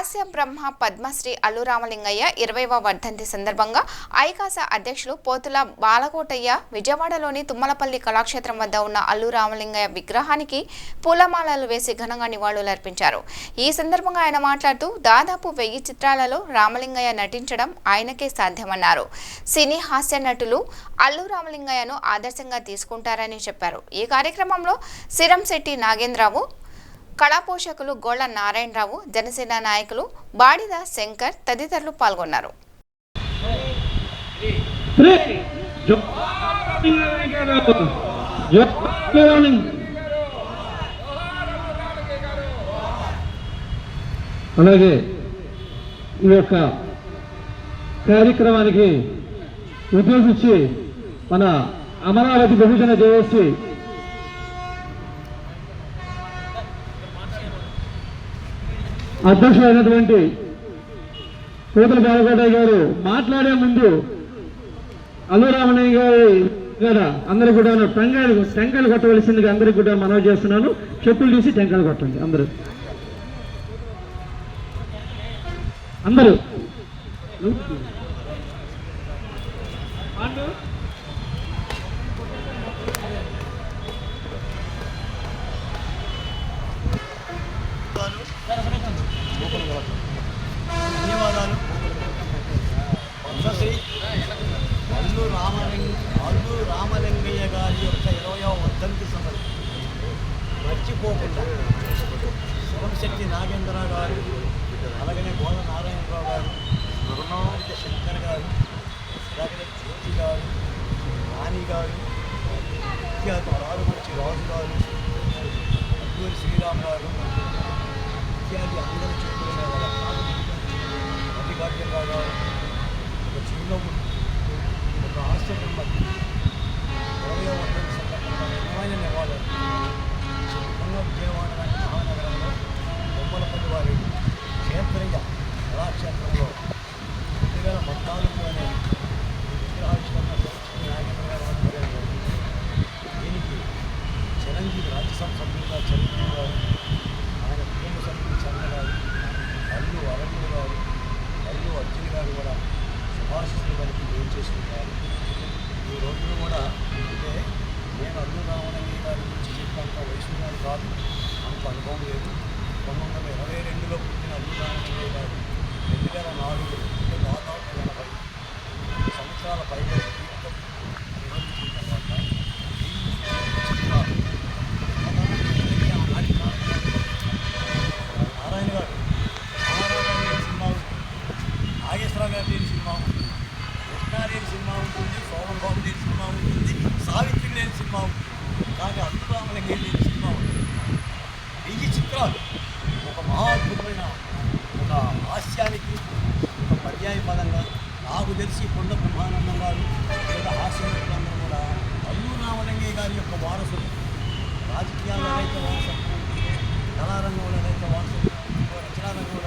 హాస్య బ్రహ్మ పద్మశ్రీ అల్లు రామలింగయ్య 20వ వర్ధంతి సందర్భంగా ఐకాస అధ్యక్షులు పోతుల బాలకోటయ్య విజయవాడలోని తుమ్మలపల్లి కళాక్షేత్రం వద్ద ఉన్న అల్లు రామలింగయ్య విగ్రహానికి పూలమాలలు వేసి ఘనంగా నివాళులర్పించారు. ఈ సందర్భంగా ఆయన మాట్లాడుతూ దాదాపు 1000 చిత్రాలలో రామలింగయ్య నటించడం ఆయనకే సాధ్యమన్నారు. సినీ హాస్య నటులు అల్లు రామలింగయ్యను ఆదర్శంగా తీసుకుంటారని చెప్పారు. ఈ కార్యక్రమంలో సిరంశెట్టి నాగేంద్రరావు, కళా పోషకులు గోళ్ల నారాయణరావు, జనసేన నాయకులు బాడిద శంకర్ తదితరులు పాల్గొన్నారు. అలాగే ఈ యొక్క కార్యక్రమానికి ఉద్దేశించి మన అమరావతి బహుజన జేఏసీ అధ్యక్షుడైనటువంటి పోతుల బాలకోటయ్య గారు మాట్లాడే ముందు అల్లు రామలింగయ్య గారి అందరూ కూడా టెంకాయలు కొట్టవలసిందిగా అందరికి కూడా మనవి చేస్తున్నాను. చెప్పులు తీసి టెంకాయలు కొట్టండి అందరూ ధన్యవాదాలు. పద్మశ్రీ అల్లు రామలింగయ్య గారి యొక్క 20వ వర్ధంతి సందర్భం మర్చిపోకుండా శివంశెట్టి నాగేంద్రరావు గారు, అలాగనే గోళ్ల నారాయణరావు గారు, బృహణాంత శంకర్ గారు, అలాగనే జ్యోతి గారు, నాని గారు, ఇత్యాది రారుమర్చి రాజు గారు, అల్లూరి శ్రీరామ్ గారు ఇత్యాది అందరూ చెప్పుకునే వాళ్ళ మల్లికార్జునరావు గారు, ఒక చిరునవ్వుడు, ఒక హాస్యబ్రహ్మ 20వ వర్ధంతి సందర్భంగా నిజమైన నివాళులు విజయవాడ లాంటి మహానగరంలో బొమ్మలపల్లి వారి క్షేత్రీయ కళాక్షేత్రంలో 2014లోనే విగ్రహావిష్కరణ నాగేంద్ర గారు ఆధ్వర్యంలో దీనికి చిరంజీవి రాజ్యసభ సభ్యులుగా చిరంజీవి గారు, ఆయన కుటుంబ సభ్యులు చంద్ర గారు, అల్లు అరవింద్ గారు, అల్లు అర్జున్ గారు కూడా శుభాశిస్సులు కలిపి ఏం చేసుకుంటారు. ఈ రోజున కూడా అంటే నేను అల్లు రామలింగయ్య గారి గురించి చెప్పేంత వయసు గారు కాదు, అంత అనుభవం లేదు. 1922లో పుట్టిన అల్లు రామలింగయ్య గారు 2004 అంటే దాదాపు 80 సంవత్సరాల పైగా జీవితం నిర్వహించిన తర్వాత నారాయణ గారు సినిమా, నాగేశ్వరరావు గారు లేని సినిమా ఉంటుంది, కృష్ణారేని సినిమా ఉంటుంది, సోమన్ బాబు లేని సినిమా ఉంటుంది, సావిత్రి లేని సినిమా ఉంటుంది, కానీ అల్లు రామలింగయ్య లేని సినిమా ఉంటుంది. 1000 చిత్రాలు ఒక మహాద్భుతమైన ఒక హాస్యానికి ఒక పర్యాయ పదంగా నాకు తెలిసి కొండ బ్రహ్మానందం గారు లేదా హాస్యనటులందరూ కూడా అల్లు రామలింగయ్య గారి యొక్క వారసులు. రాజకీయాల్లో అయితే వారసత్వం, కళారంగంలో అయితే వారసత్వం, రచనారంగంలో